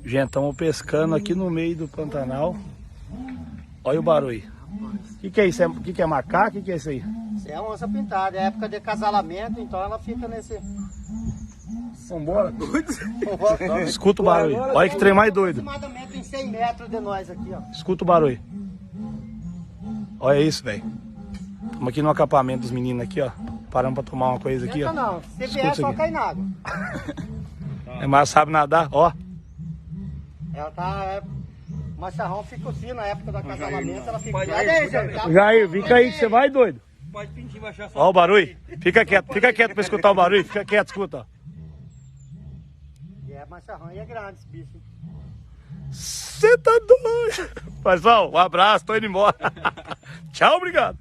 Gente, estamos pescando aqui no meio do Pantanal. Olha o barulho. O que é isso? O que é macaco? O que é isso aí? Isso é onça pintada, é época de acasalamento, então ela fica nesse... Vambora. Escuta o barulho. Olha que trem mais doido. Aproximadamente em 100 metros de nós aqui, ó. Escuta o barulho. Olha isso, velho. Estamos aqui no acampamento dos meninos aqui, ó. Paramos pra tomar uma coisa aqui, ó. Não, se Escuta vier isso só aqui. cai na água. Mas sabe nadar, ó. Ela tá... O macharrão fica assim na época do acasalamento, ela fica... Cadê, gente? Jair, fica aí que você vai, doido. Pode pintir, baixar só. Ó o barulho. Fica quieto pra escutar o barulho. Fica quieto, escuta, ó. E é macharrão e é grande esse bicho. Você tá doido. Pessoal, um abraço, tô indo embora. Tchau, obrigado.